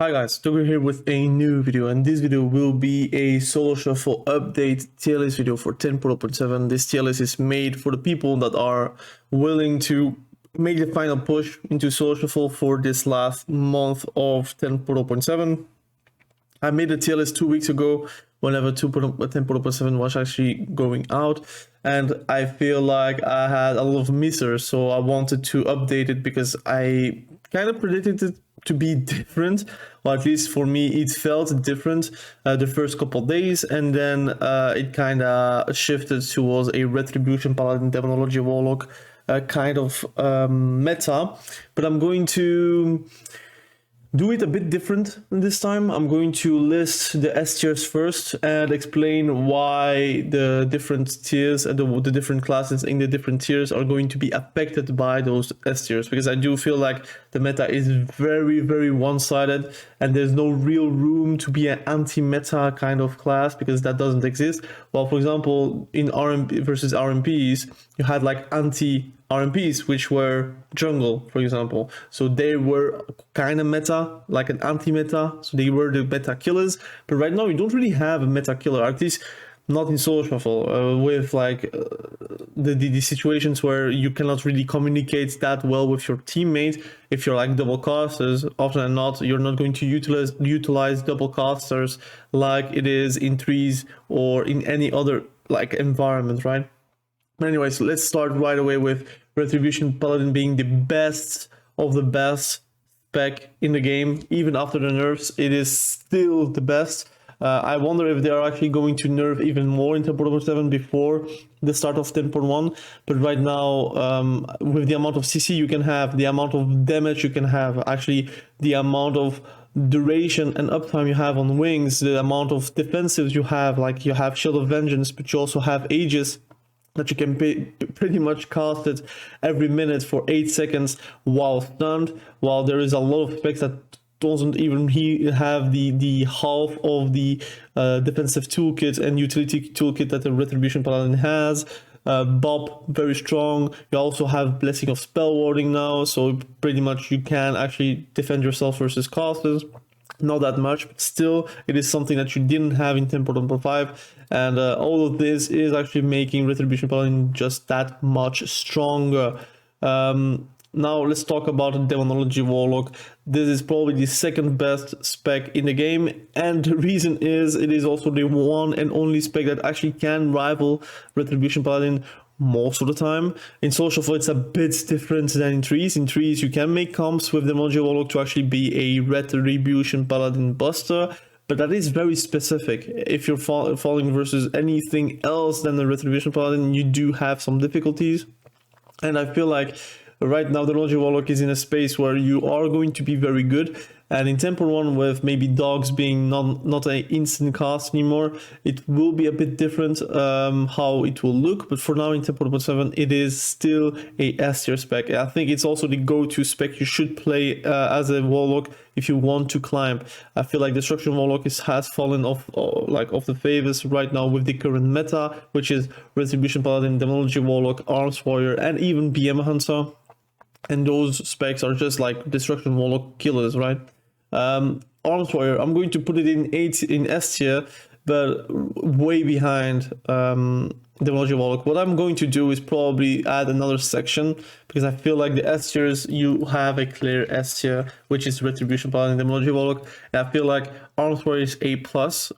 Hi guys, Togo here with a new video, and this video will be a solo shuffle update tier list video for 10.0.7. This tier list is made for the people that are willing to make the final push into solo shuffle for this last month of 10.0.7. I made the tier list 2 weeks ago whenever 10.0.7 was actually going out, and I feel like I had a lot of missers, so I wanted to update it because I kind of predicted it to be different, or at least for me it felt different the first couple of days, and then it kind of shifted towards a Retribution, Paladin, Demonology, Warlock kind of meta. But I'm going to do it a bit different this time. I'm going to list the S tiers first and explain why the different tiers and the different classes in the different tiers are going to be affected by those S tiers, because I do feel like the meta is very one-sided and there's no real room to be an anti-meta kind of class, because that doesn't exist. Well, for example, in RMP versus RMPs, you had like anti-RMPs, which were jungle, for example. So they were kind of meta, like an anti-meta. So they were the meta killers. But right now, you don't really have a meta killer, at least not in solo shuffle, with like the situations where you cannot really communicate that well with your teammate. If you're like double casters, often than not, you're not going to utilize double casters like it is in threes or in any other like environment, right? But anyways, let's start right away with Retribution Paladin being the best of the best spec in the game. Even after the nerfs, it is still the best. I wonder if they are actually going to nerf even more in 10.7 before the start of 10.1. But right now, with the amount of CC you can have, the amount of damage you can have, actually the amount of duration and uptime you have on wings, the amount of defensives you have, like you have Shield of Vengeance, but you also have Aegis, that you can pretty much cast it every minute for 8 seconds while stunned, while there is a lot of specs that doesn't even have the half of the defensive toolkit and utility toolkit that the Retribution Paladin has. Bob, very strong. You also have Blessing of Spell Warding now, so pretty much you can actually defend yourself versus casters. Not that much, but still it is something that you didn't have in 10.5, and all of this is actually making Retribution Paladin just that much stronger. Now let's talk about Demonology Warlock. This is probably the second best spec in the game, and the reason is it is also the one and only spec that actually can rival Retribution Paladin most of the time. In solo shuffle, it's a bit different than in threes. In threes, you can make comps with the Demonology Warlock to actually be a Retribution Paladin buster, but that is very specific. If you're falling versus anything else than the Retribution Paladin, you do have some difficulties. And I feel like right now the Demonology Warlock is in a space where you are going to be very good. And in 10.1, with maybe dogs being not an instant cast anymore, it will be a bit different how it will look. But for now in 10.7, it is still a S tier spec. I think it's also the go-to spec you should play as a Warlock if you want to climb. I feel like Destruction Warlock has fallen off off the favors right now with the current meta, which is Retribution Paladin, Demonology Warlock, Arms Warrior, and even BM Hunter. And those specs are just like Destruction Warlock killers, right? Arms Warrior, I'm going to put it in S tier, but way behind Demonology Warlock. What I'm going to do is probably add another section, because I feel like the S tiers, you have a clear S tier, which is Retribution Paladin, Demonology Warlock. And I feel like Arms Warrior is A+.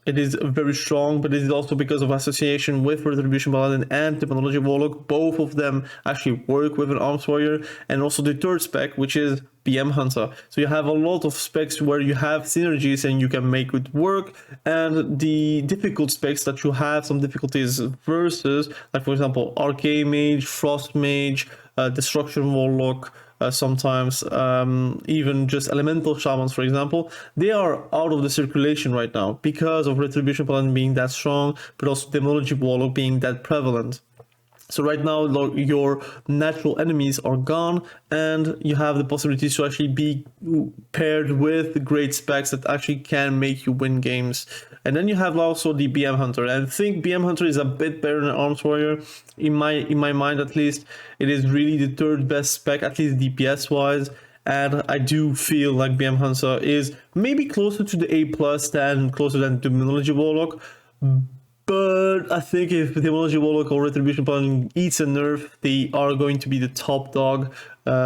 It is very strong, but it is also because of association with Retribution Paladin and Demonology Warlock. Both of them actually work with an Arms Warrior, and also the third spec, which is BM Hunter. So you have a lot of specs where you have synergies and you can make it work, and the difficult specs that you have some difficulties versus, like for example Arcane Mage, Frost Mage, Destruction Warlock, sometimes even just Elemental Shamans, for example, they are out of the circulation right now because of Retribution Paladin being that strong, but also Demonology Warlock being that prevalent. So right now your natural enemies are gone, and you have the possibility to actually be paired with great specs that actually can make you win games. And then you have also the BM Hunter, and I think BM Hunter is a bit better than Arms Warrior. In my mind at least, it is really the third best spec, at least DPS wise. and I do feel like BM Hunter is maybe closer to the A+ than closer than Demonology Warlock. But I think if Demonology Warlock or Retribution Paladin eats a nerf, they are going to be the top dog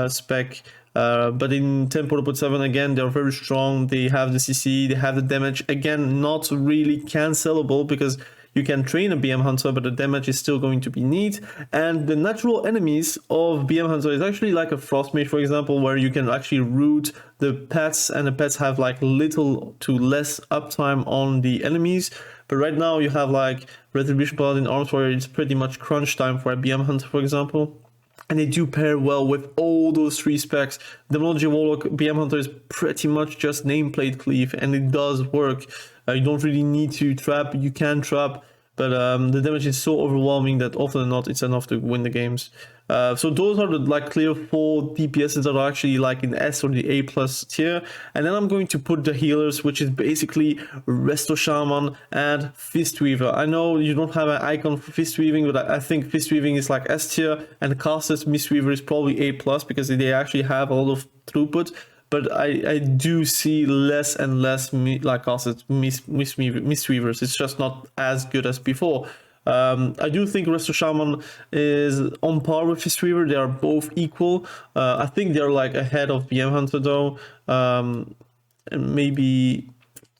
spec. But in 10.0.7 again, they're very strong. They have the CC, they have the damage. Again, not really cancelable because you can train a BM Hunter, but the damage is still going to be neat. And the natural enemies of BM Hunter is actually like a Frost Mage, for example, where you can actually root the pets, and the pets have like little to less uptime on the enemies. But right now you have like Retribution Paladin, Arms Warrior, it's pretty much crunch time for a BM Hunter, for example. And they do pair well with all those 3 specs. Demonology Warlock, BM Hunter is pretty much just nameplate cleave, and it does work. You don't really need to trap, you can trap, but the damage is so overwhelming that often than not it's enough to win the games. So those are the like clear 4 DPSs that are actually like in S or the A+ tier. And then I'm going to put the healers, which is basically Resto Shaman and Fistweaver. I know you don't have an icon for Fistweaving, but I think Fistweaving is like S tier, and Cast's Mistweaver is probably A+ because they actually have a lot of throughput. But I do see less and less like Cast's Mistweavers. It's just not as good as before. I do think Resto Shaman is on par with Fistweaver. They are both equal. I think they're like ahead of BM Hunter though. And maybe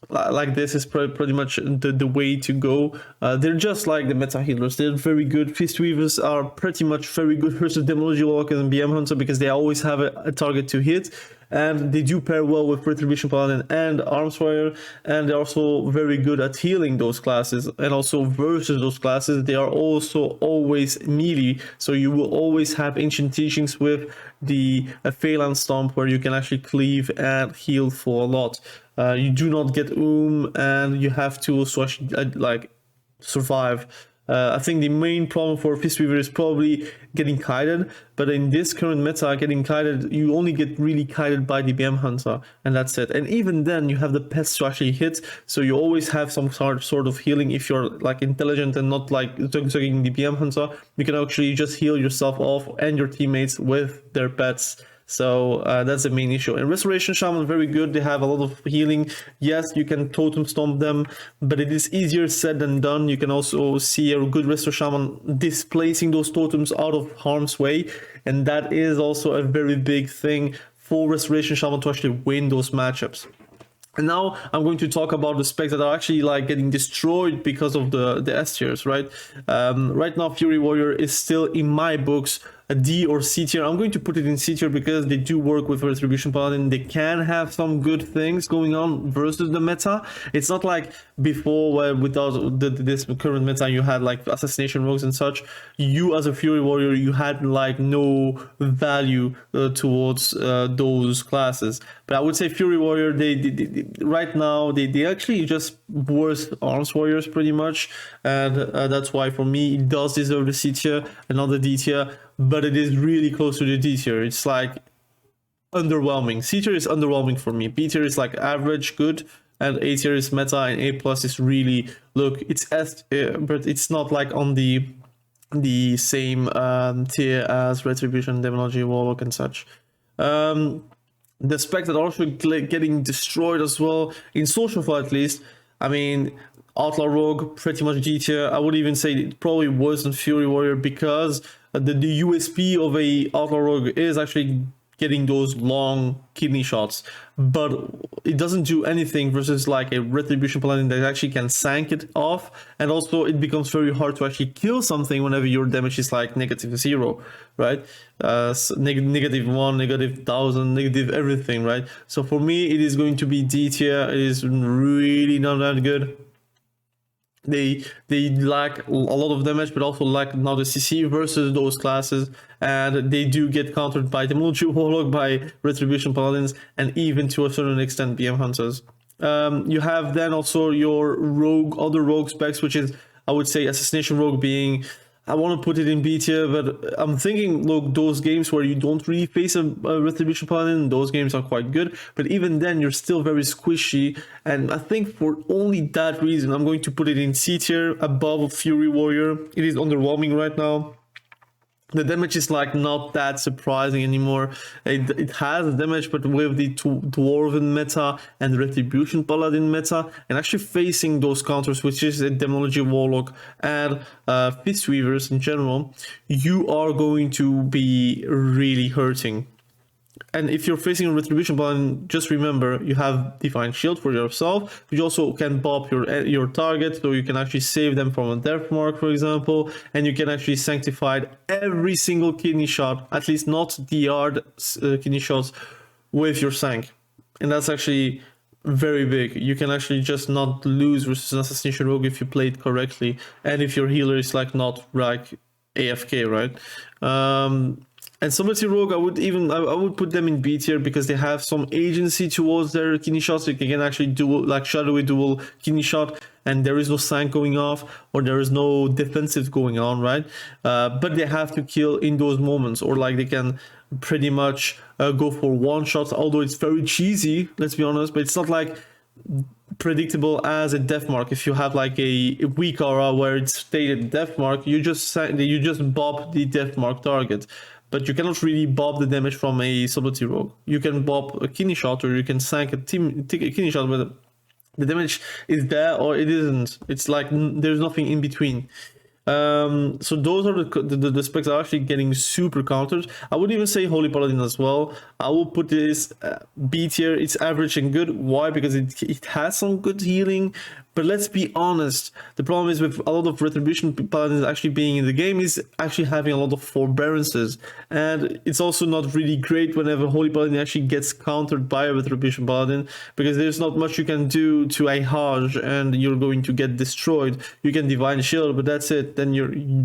like this is pretty much the way to go. They're just like the meta healers. They're very good. Fistweavers are pretty much very good versus Demonology Warlock and BM Hunter because they always have a target to hit. And they do pair well with Retribution Paladin and Arms Warrior, and they're also very good at healing those classes, and also versus those classes they are also always melee, so you will always have Ancient Teachings with the Phalanx Stomp where you can actually cleave and heal for a lot. You do not get and you have to also actually like survive. I think the main problem for Fistweaver is probably getting kited, but in this current meta, getting kited, you only get really kited by the BM Hunter, and that's it. And even then, you have the pets to actually hit, so you always have some sort of healing if you're like intelligent and not like zug-zugging the BM Hunter. You can actually just heal yourself off and your teammates with their pets. So that's the main issue. And Restoration Shaman, very good. They have a lot of healing. Yes, you can totem stomp them, but it is easier said than done. You can also see a good Resto Shaman displacing those totems out of harm's way. And that is also a very big thing for Restoration Shaman to actually win those matchups. And now I'm going to talk about the specs that are actually like getting destroyed because of the S tiers, right? Right now, Fury Warrior is still in my books a D or C tier. I'm going to put it in C tier because they do work with Retribution Paladin. They can have some good things going on versus the meta. It's not like before where without this current meta you had like assassination rogues and such. You as a Fury Warrior, you had like no value towards those classes. But I would say Fury Warrior, they right now they actually just worse Arms Warriors pretty much, and that's why for me it does deserve the C tier and not the D tier. But it is really close to the D tier. It's like underwhelming. C tier is underwhelming for me. B tier is like average, good, and A tier is meta, and A+ is really, look, it's S, but it's not like on the same tier as Retribution, Demonology, Warlock, and such. The specs that are also getting destroyed as well, in social file at least. I mean, Outlaw Rogue, pretty much D tier. I would even say it probably worse than Fury Warrior because the USP of a Outlaw Rogue is actually getting those long kidney shots, but it doesn't do anything versus like a Retribution Paladin that actually can sank it off, and also it becomes very hard to actually kill something whenever your damage is like -0, right? -1, -1000, negative everything, right? So for me, it is going to be D tier. It is really not that good. They lack a lot of damage, but also lack now the CC versus those classes, and they do get countered by Demonology Warlock, by Retribution Paladins, and even to a certain extent BM Hunters. You have then also your other rogue specs, which is, I would say, Assassination Rogue being, I want to put it in B tier, but I'm thinking, look, those games where you don't really face a Retribution Paladin, those games are quite good, but even then you're still very squishy, and I think for only that reason I'm going to put it in C tier above Fury Warrior. It is underwhelming right now. the damage is like not that surprising anymore. It has damage, but with the dwarven meta and retribution paladin meta, and actually facing those counters, which is a demonology warlock and mistweavers in general, you are going to be really hurting. And if you're facing a Retribution paladin, just remember you have Divine Shield for yourself. You also can bop your target, so you can actually save them from a death mark, for example, and you can actually sanctify every single kidney shot, at least not DR kidney shots, with your sank. And that's actually very big. You can actually just not lose versus an assassination rogue if you play it correctly, and if your healer is like not like AFK, right? And subtlety rogue, I would put them in B tier because they have some agency towards their kidney shots. They can actually do like shadowy dual kidney shot, and there is no sank going off, or there is no defensive going on, right? But they have to kill in those moments, or like they can pretty much go for one shots, although it's very cheesy, let's be honest, but it's not like predictable as a death mark. If you have like a weak aura where it's stated death mark, you just bob the death mark target. But you cannot really bob the damage from a subtlety rogue. You can bob a kidney shot, or you can sank a kidney shot, but the damage is there or it isn't. It's like there's nothing in between. So those are the specs that are actually getting super countered. I would even say Holy Paladin as well. I will put this B tier. It's average and good. Why? Because it has some good healing. But let's be honest, the problem is with a lot of Retribution Paladins actually being in the game is actually having a lot of forbearances. And it's also not really great whenever Holy Paladin actually gets countered by a Retribution Paladin, because there's not much you can do to a Hajj and you're going to get destroyed. You can Divine Shield, but that's it. Then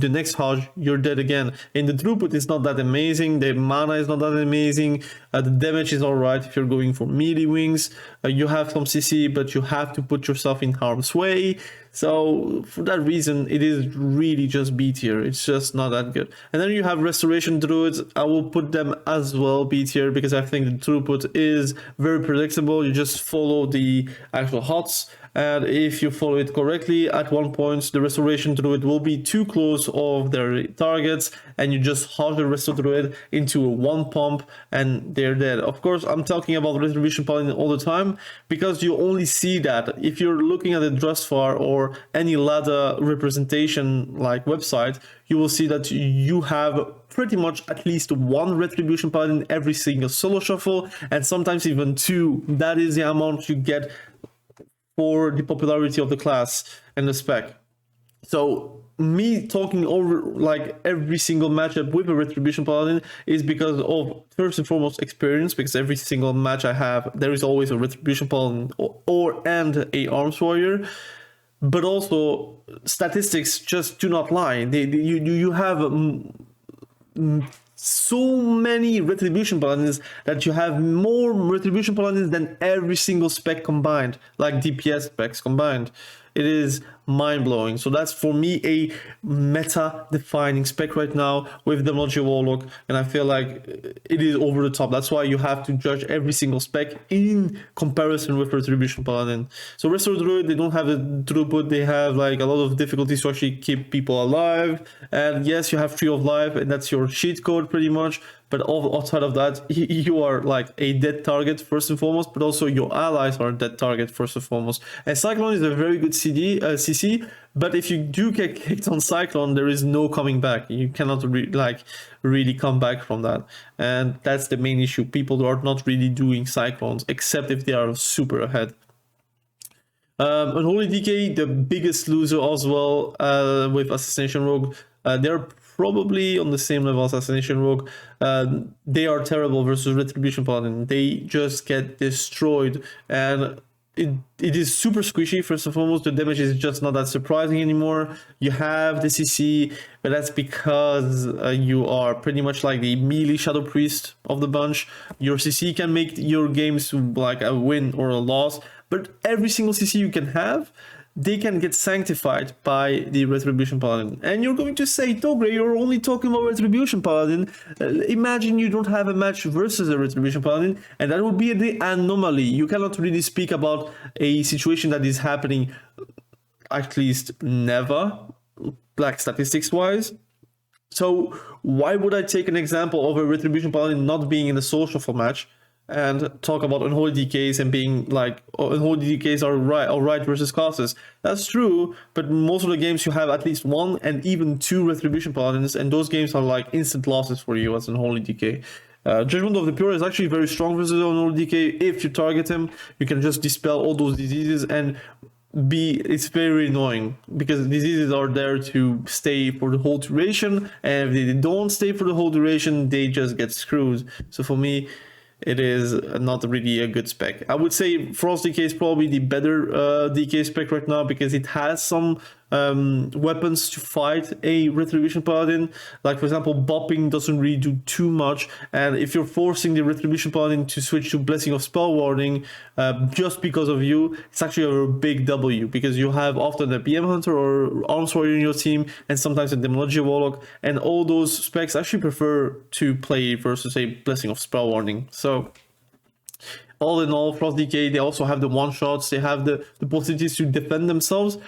the next Hajj, you're dead again. And the throughput is not that amazing. The mana is not that amazing. The damage is alright if you're going for melee wings. You have some CC, but you have to put yourself in harm's way. So for that reason, it is really just B tier. It's just not that good. And then you have Restoration Druids. I will put them as well B tier because I think the throughput is very predictable. You just follow the actual HOTS. And if you follow it correctly, at one point the Restoration Druid will be too close of their targets, and you just hold the Resto Druid into a one pump and they're dead. Of course, I'm talking about Retribution Paladin all the time because you only see that. If you're looking at a Drustvar or any ladder representation like website, you will see that you have pretty much at least one Retribution Paladin every single solo shuffle, and sometimes even two. That is the amount you get for the popularity of the class and the spec. So me talking over like every single matchup with a Retribution Paladin is because of, first and foremost, experience, because every single match I have, there is always a Retribution Paladin and a Arms Warrior. But also, statistics just do not lie. You have so many Retribution Paladins that you have more Retribution Paladins than every single spec combined, like DPS specs combined. It is mind-blowing. So that's for me a meta-defining spec right now with Demonology Warlock, and I feel like it is over the top. That's why you have to judge every single spec in comparison with Retribution Paladin. So Restore Druid, they don't have a throughput, they have like a lot of difficulties to actually keep people alive, and yes, you have Tree of Life, and that's your cheat code pretty much. But outside of that, you are like a dead target first and foremost, but also your allies are a dead target first and foremost. And Cyclone is a very good CC, but if you do get kicked on Cyclone, there is no coming back. You cannot really come back from that. And that's the main issue. People are not really doing Cyclones, except if they are super ahead. Unholy DK, the biggest loser as well with Assassination Rogue. They're probably on the same level as Assassination Rogue. They are terrible versus Retribution Paladin. They just get destroyed, and it is super squishy. First and foremost, the damage is just not that surprising anymore. You have the CC, but that's because you are pretty much like the melee Shadow Priest of the bunch. Your CC can make your games like a win or a loss, but every single CC you can have, they can get sanctified by the Retribution Paladin. And you're going to say, Togre, you're only talking about Retribution Paladin. Imagine you don't have a match versus a Retribution Paladin, and that would be the anomaly. You cannot really speak about a situation that is happening, at least never, like statistics-wise. So why would I take an example of a Retribution Paladin not being in a social for match and talk about unholy DKs and being like, oh, unholy DKs are right versus classes? That's true, but most of the games you have at least one and even two Retribution Paladins, and those games are like instant losses for you as an unholy DK. Judgment of the Pure is actually very strong versus unholy DK. If you target him, you can just dispel all those diseases, and it's very annoying because diseases are there to stay for the whole duration, and if they don't stay for the whole duration, they just get screwed. So for me, it is not really a good spec. I would say Frost DK is probably the better DK spec right now because it has some weapons to fight a Retribution Paladin. Like, for example, bopping doesn't really do too much, and if you're forcing the Retribution Paladin to switch to Blessing of Spell Warding just because of you, it's actually a big W, because you have often a PM Hunter or Arms Warrior in your team, and sometimes a Demonology Warlock, and all those specs actually prefer to play versus a Blessing of Spell Warding. So all in all, Frost DK, they also have the one-shots, they have the possibilities to defend themselves,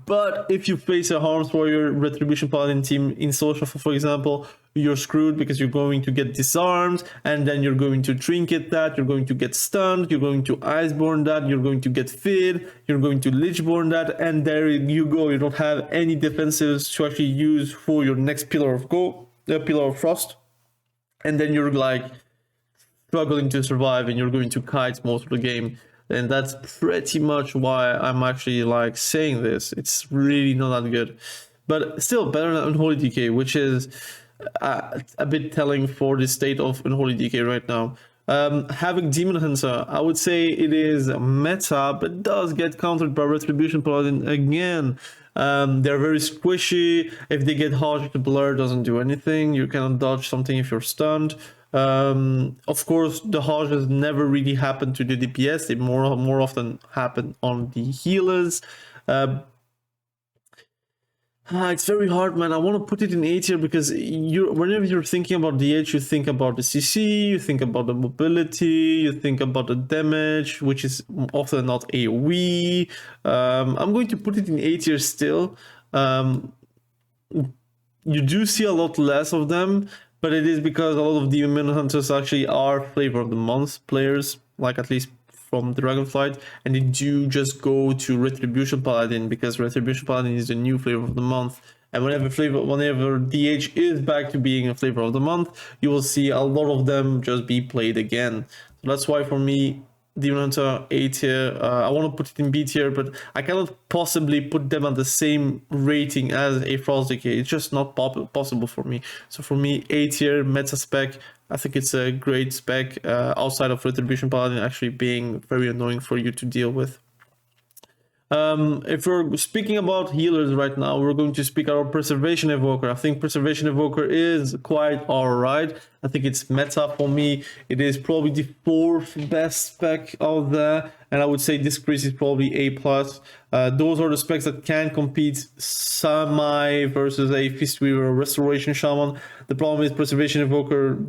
but if you face a Harms Warrior Retribution Paladin team in social, for example, you're screwed because you're going to get disarmed, and then you're going to trinket that, you're going to get stunned, you're going to Iceborne that, you're going to get Fid, you're going to Lichborne that, and there you go, you don't have any defensives to actually use for your next Pillar of Frost, and then you're like struggling to survive, and you're going to kite most of the game. And that's pretty much why I'm actually like saying this. It's really not that good, but still better than Unholy DK, which is a bit telling for the state of Unholy DK right now. Having Demon Hunter, I would say it is meta, but does get countered by Retribution Paladin again. They're very squishy. If they get Hodge, the blur doesn't do anything. You cannot dodge something if you're stunned. Of course, the Hodges never really happen to the DPS. They more often happen on the healers. It's very hard, man. I want to put it in A tier because whenever you're thinking about DH, you think about the CC, you think about the mobility, you think about the damage, which is often not AoE. I'm going to put it in A tier still. You do see a lot less of them, but it is because a lot of Demon Hunters actually are Flavor of the Month players, like at least from Dragonflight, and they do just go to Retribution Paladin because Retribution Paladin is the new Flavor of the Month. And whenever DH is back to being a Flavor of the Month, you will see a lot of them just be played again. So that's why for me, Demon Hunter A tier. I want to put it in B tier, but I cannot possibly put them at the same rating as a Frost Decay. It's just not possible for me. So for me, A tier, meta spec. I think it's a great spec outside of Retribution Paladin actually being very annoying for you to deal with. If we're speaking about healers right now, we're going to speak about Preservation Evoker. I think Preservation Evoker is quite alright. I think it's meta for me. It is probably the 4th best spec out there, and I would say Discrease is probably A+. Those are the specs that can compete semi versus a Fistweaver or Restoration Shaman. The problem is Preservation Evoker,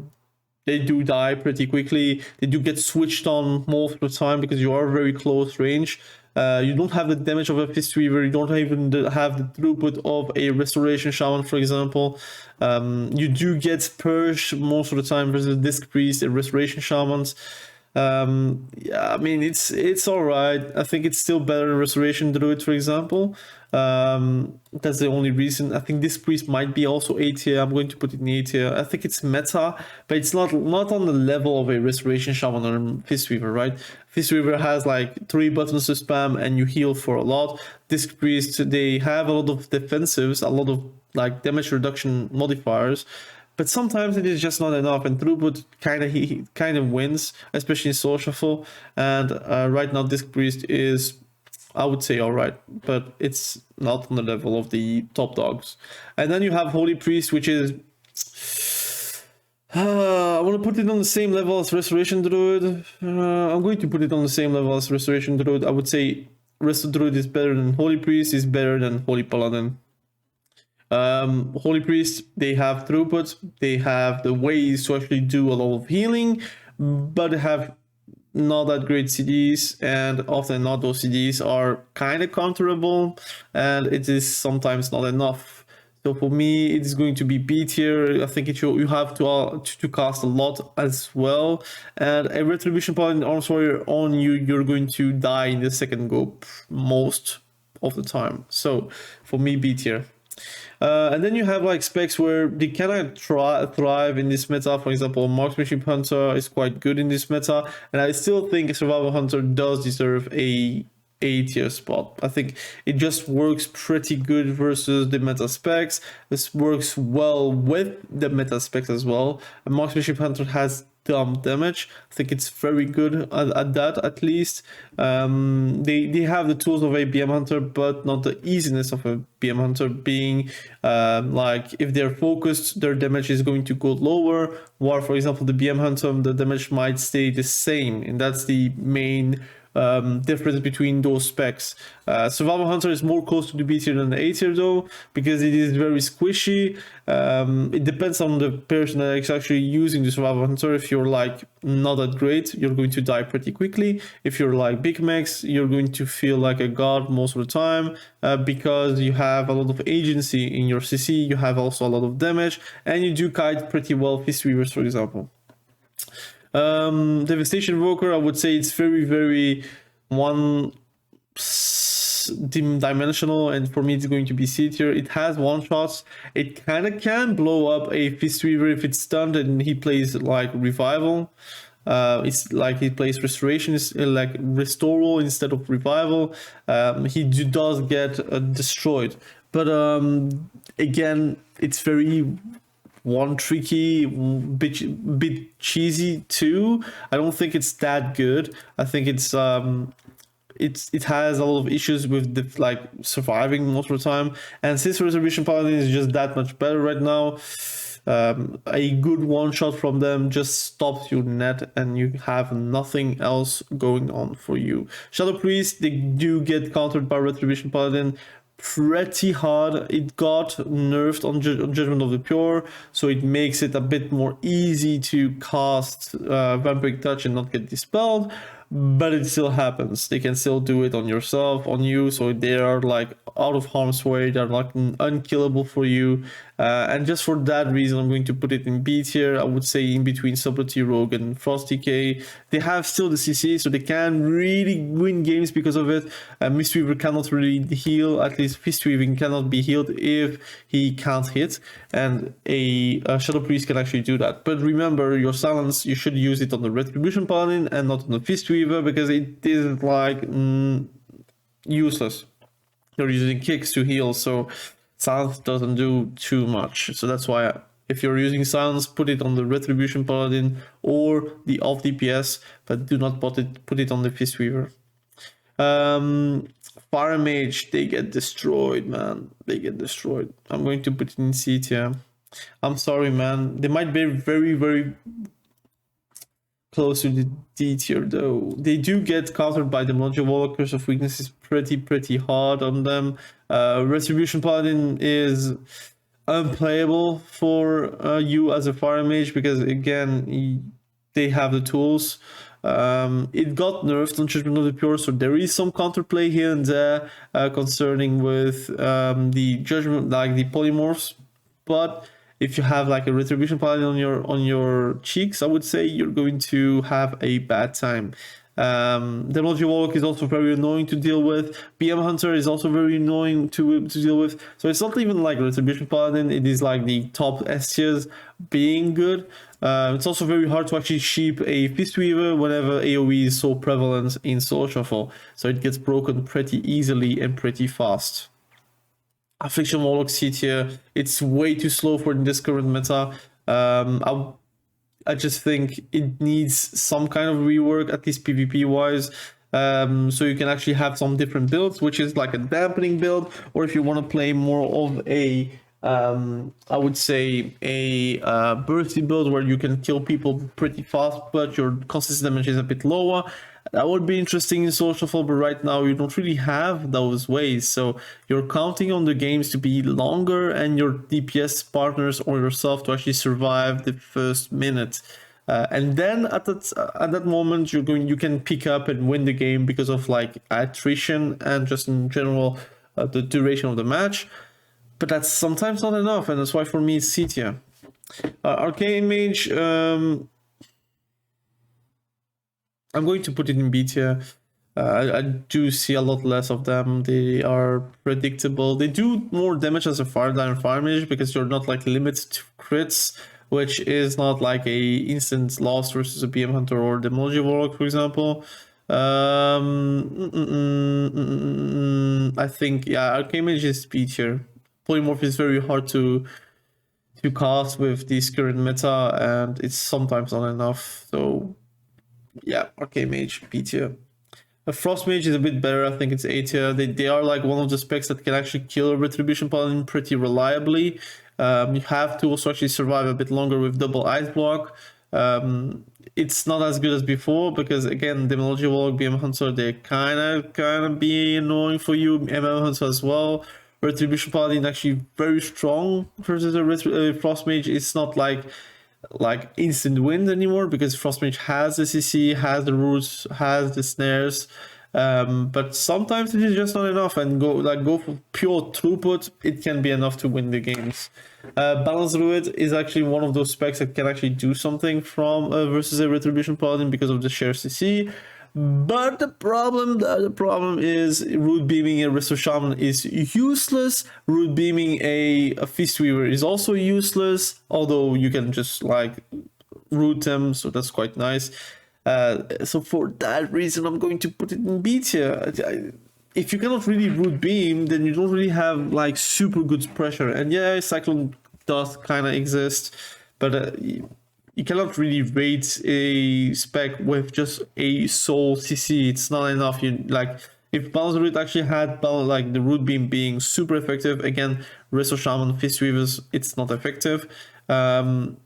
they do die pretty quickly. They do get switched on most of the time because you are very close range. You don't have the damage of a Fistweaver, you don't even have the throughput of a Restoration Shaman, for example. You do get purged most of the time versus Disc Priest and Restoration Shamans. Yeah, I mean, it's alright. I think it's still better than Restoration Druid, for example. That's the only reason. I think Disc Priest might be also A tier. I'm going to put it in A tier. I think it's meta, but it's not on the level of a Restoration Shaman or Fistweaver, right? Fistweaver has like 3 buttons to spam and you heal for a lot. Disc Priest, they have a lot of defensives, a lot of like damage reduction modifiers, but sometimes it is just not enough, and throughput kind of wins, especially in social. And right now, Disc Priest is, I would say, alright, but it's not on the level of the top dogs. And then you have Holy Priest, which is I want to put it on the same level as Restoration Druid. I'm going to put it on the same level as Restoration Druid. I would say Resto Druid is better than Holy Priest, is better than Holy Paladin. Holy Priest, they have throughput, they have the ways to actually do a lot of healing, but have not that great CDs, and often not those CDs are kind of counterable, and it is sometimes not enough. So for me, it is going to be B tier. I think you have to cast a lot as well. And a Retribution Paladin Arms Warrior on you, you're going to die in the second go most of the time. So for me, B tier. And then you have like specs where they cannot thrive in this meta. For example, Marksmanship Hunter is quite good in this meta, and I still think Survival Hunter does deserve a tier spot. I think it just works pretty good versus the meta specs. This works well with the meta specs as well. And Marksmanship Hunter has dumb damage. I think it's very good at that, at least. They have the tools of a BM Hunter, but not the easiness of a BM Hunter, being like if they're focused, their damage is going to go lower, while for example the BM Hunter, the damage might stay the same, and that's the main difference between those specs. Survival Hunter is more close to the B tier than the A tier though, because it is very squishy. It depends on the person that is actually using the Survival Hunter. If you're like not that great, you're going to die pretty quickly. If you're like big max, you're going to feel like a god most of the time, because you have a lot of agency in your CC, you have also a lot of damage, and you do kite pretty well Mistweavers, for example. Devastation Evoker, I would say it's very dimensional, and for me it's going to be C tier. It has one shots. It kind of can blow up a Mistweaver if it's stunned and he plays like revival. It's like he plays restoration, like restoral instead of revival. He does get destroyed, but again, it's very tricky, bit cheesy too. I don't think it's that good. I think it has a lot of issues with the like surviving most of the time, and since Retribution Paladin is just that much better right now, a good one shot from them just stops your net and you have nothing else going on for you. Shadow Priest, they do get countered by Retribution Paladin pretty hard. It got nerfed on Judgment of the Pure, so it makes it a bit more easy to cast Vampiric Touch and not get dispelled, but it still happens. They can still do it on you, so they are like out of harm's way, they're like unkillable for you, and just for that reason I'm going to put it in B tier. I would say in between Subtlety, Rogue and Frost DK. They have still the CC, so they can really win games because of it. Mistweaver cannot really heal, at least Fistweaving cannot be healed if he can't hit, and a Shadow Priest can actually do that. But remember, your silence, you should use it on the Retribution Paladin and not on the Fistweaver, because it is like useless. You're using kicks to heal, so silence doesn't do too much. So that's why if you're using silence, put it on the Retribution Paladin or the off DPS, but do not put it on the Fistweaver. Fire Mage, they get destroyed, man. They get destroyed. I'm going to put it in C tier. I'm sorry, man. They might be very close to the D tier though. They do get countered by Demonology. Warlock, Curse of Weakness is pretty hard on them. Retribution Paladin is unplayable for you as a Fire Mage, because again, they have the tools. It got nerfed on Judgment of the Pure, so there is some counterplay here and there concerning with the Judgment, like the polymorphs, but if you have like a Retribution Paladin on your cheeks, I would say you're going to have a bad time. Demonology Warlock is also very annoying to deal with. BM Hunter is also very annoying to deal with. So it's not even like Retribution Paladin, it is like the top S tiers being good. It's also very hard to actually sheep a Fistweaver whenever AoE is so prevalent in Solo Shuffle. So it gets broken pretty easily and pretty fast. Affliction Warlock C tier, it's way too slow for this current meta. I just think it needs some kind of rework, at least PvP wise, so you can actually have some different builds, which is like a dampening build, or if you want to play more of a I would say a bursty build where you can kill people pretty fast but your consistent damage is a bit lower. That would be interesting in Social Fall, but right now you don't really have those ways, so you're counting on the games to be longer and your DPS partners or yourself to actually survive the first minute. And then at that moment you can pick up and win the game because of like attrition and just in general the duration of the match. but that's sometimes not enough, and that's why for me it's C tier. Arcane Mage, I'm going to put it in B tier. I do see a lot less of them. They are predictable. They do more damage as a fire mage because you're not like limited to crits, which is not like a instant loss versus a BM Hunter or Demonology Warlock, for example. I think, yeah, Arcane Mage is B tier. Polymorph is very hard to cast with this current meta, and it's sometimes not enough. So yeah, Arcane Mage, B tier. A Frost Mage is a bit better. I think it's A tier. They are like one of the specs that can actually kill a Retribution Paladin pretty reliably. You have to also actually survive a bit longer with double ice block. It's not as good as before because again, Demonology Warlock, BM Hunter, they kind of be annoying for you. MM Hunter as well. Retribution Paladin actually very strong versus a Frost Mage. It's not like instant win anymore because Frost Mage has the CC, has the roots, has the snares. But sometimes it is just not enough, and go for pure throughput, it can be enough to win the games. Balanced Druid is actually one of those specs that can actually do something from versus a Retribution Paladin because of the share CC. But the problem is root beaming a resto shaman is useless. Root beaming a mistweaver is also useless, although you can just like root them, so that's quite nice. So for that reason, I'm going to put it in B tier. If you cannot really root beam, then you don't really have like super good pressure. And yeah, Cyclone does kind of exist, but you cannot really rate a spec with just a soul CC. It's not enough. You like if Balanced Root actually had like the root beam being super effective. Again, Resto Shaman, Fistweavers, it's not effective. Then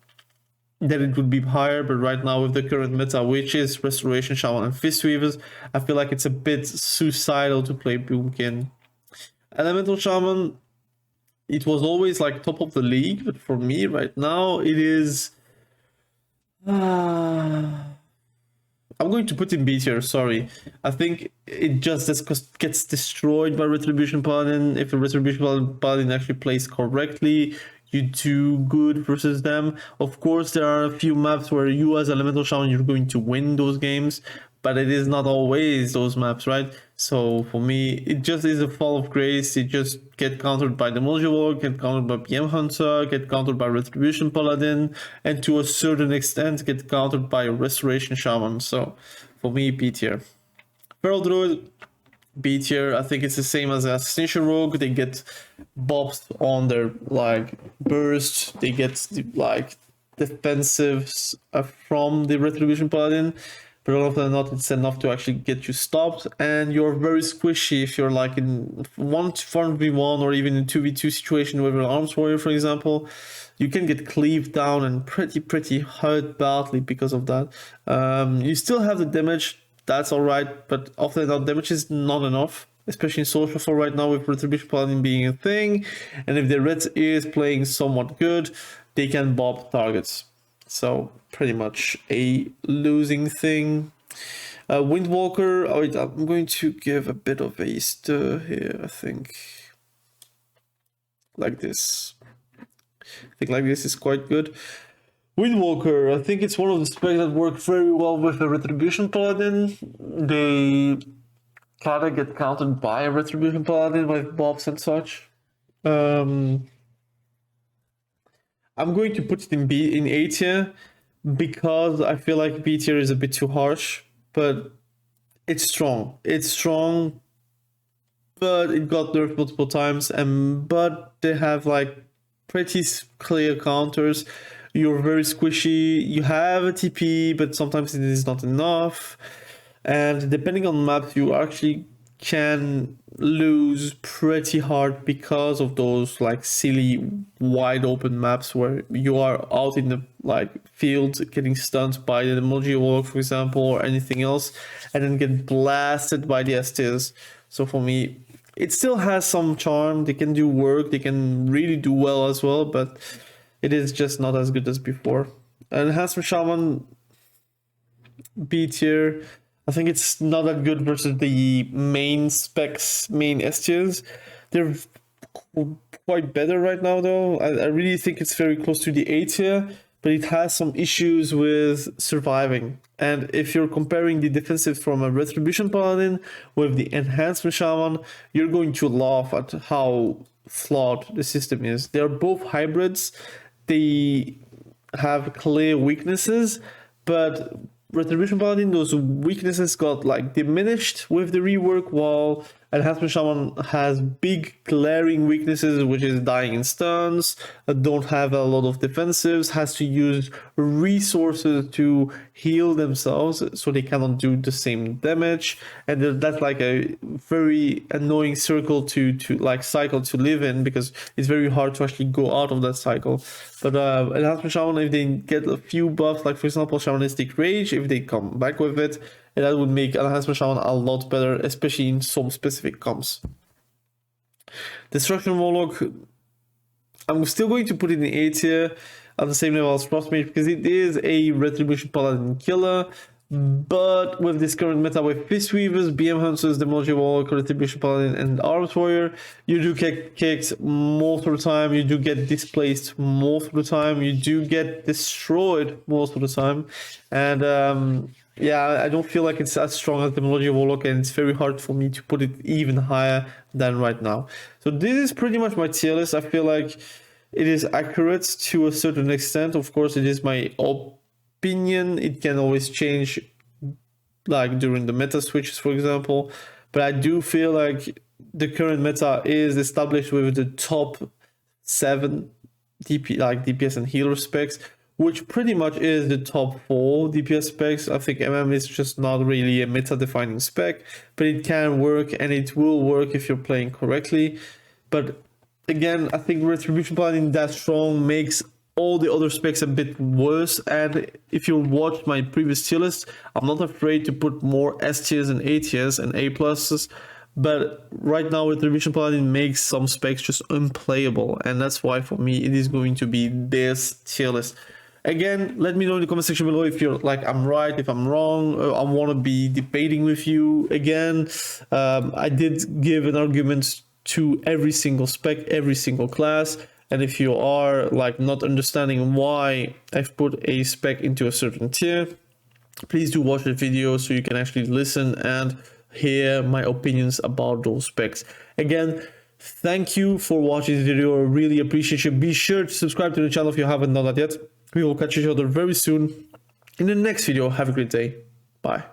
it would be higher, but right now with the current meta, which is Restoration Shaman and Fistweavers, I feel like it's a bit suicidal to play Boomkin. Elemental Shaman, it was always like top of the league, but for me right now it is. I'm going to put in B tier, sorry. I think it just gets destroyed by Retribution Paladin. If a Retribution Paladin actually plays correctly, you do good versus them. Of course, there are a few maps where you as Elemental Shaman, you're going to win those games, but it is not always those maps, right? So for me, it just is a fall of grace. It just get countered by the Warlock, get countered by BM Hunter, get countered by Retribution Paladin, and to a certain extent get countered by Restoration Shaman. So for me, B tier. Feral Druid, B tier. I think it's the same as Assassination Rogue. They get buffs on their like burst. They get like defensives from the Retribution Paladin. But often not, it's enough to actually get you stopped, and you're very squishy if you're like in 1v1 or even in 2v2 situation with an arms warrior, for example. You can get cleaved down and pretty hurt badly because of that. You still have the damage, that's alright, but often that damage is not enough, especially in social for right now with Retribution Paladin being a thing, and if the red is playing somewhat good, they can bob targets. So pretty much a losing thing. Windwalker, I'm going to give a bit of a stir here, I think. Like this. I think like this is quite good. Windwalker, I think it's one of the specs that work very well with the Retribution Paladin. They kind of get countered by a Retribution Paladin with bobs and such. I'm going to put it in A tier because I feel like B tier is a bit too harsh, but it's strong. It's strong, but it got nerfed multiple times, but they have like pretty clear counters. You're very squishy. You have a TP, but sometimes it is not enough. And depending on maps, you actually can lose pretty hard because of those like silly wide open maps where you are out in the like field getting stunned by the emoji walk, for example, or anything else, and then get blasted by the STs. So for me, it still has some charm. They can do work, they can really do well as well, but it is just not as good as before. And Enhancement Shaman, B tier. I think it's not that good versus the main specs, main S tiers. They're quite better right now though. I really think it's very close to the A tier, but it has some issues with surviving. And if you're comparing the defensive from a Retribution Paladin with the Enhancement Shaman, you're going to laugh at how flawed the system is. They're both hybrids. They have clear weaknesses, but Retribution Paladin, those weaknesses got like diminished with the rework, while Enhancement Shaman has big glaring weaknesses, which is dying in stuns, don't have a lot of defensives, has to use resources to heal themselves, so they cannot do the same damage, and that's like a very annoying circle to like cycle to live in, because it's very hard to actually go out of that cycle. But Enhancement Shaman, if they get a few buffs, like for example Shamanistic Rage, if they come back with it, and that would make Enhancement Shaman a lot better, especially in some specific comps. Destruction Warlock, I'm still going to put it in A tier at the same level as Frostmage, because it is a Retribution Paladin killer. But with this current meta with Mistweavers, BM Hunters, Demonology, Warlock, Retribution Paladin, and Arms Warrior, you do get kicked most of the time, you do get displaced most of the time, you do get destroyed most of the time, and yeah, I don't feel like it's as strong as Demonology Warlock, and it's very hard for me to put it even higher than right now. So this is pretty much my tier list. I feel like it is accurate to a certain extent. Of course, it is my opinion. It can always change, like during the meta switches, for example. But I do feel like the current meta is established with the top 7 DPS and healer specs, which pretty much is the top 4 DPS specs. I think MM is just not really a meta-defining spec, but it can work, and it will work if you're playing correctly. But again, I think Retribution Paladin that strong makes all the other specs a bit worse. And if you watch my previous tier list, I'm not afraid to put more S tiers and A tiers and A pluses. But right now, Retribution Paladin makes some specs just unplayable, and that's why for me it is going to be this tier list. Again, let me know in the comment section below if you're like I'm right, if I'm wrong. I want to be debating with you again. I did give an argument to every single spec, every single class, and if you are like not understanding why I've put a spec into a certain tier, please do watch the video so you can actually listen and hear my opinions about those specs. Again, thank you for watching this video. I really appreciate you. Be sure to subscribe to the channel if you haven't done that yet. We will catch each other very soon in the next video. Have a great day. Bye.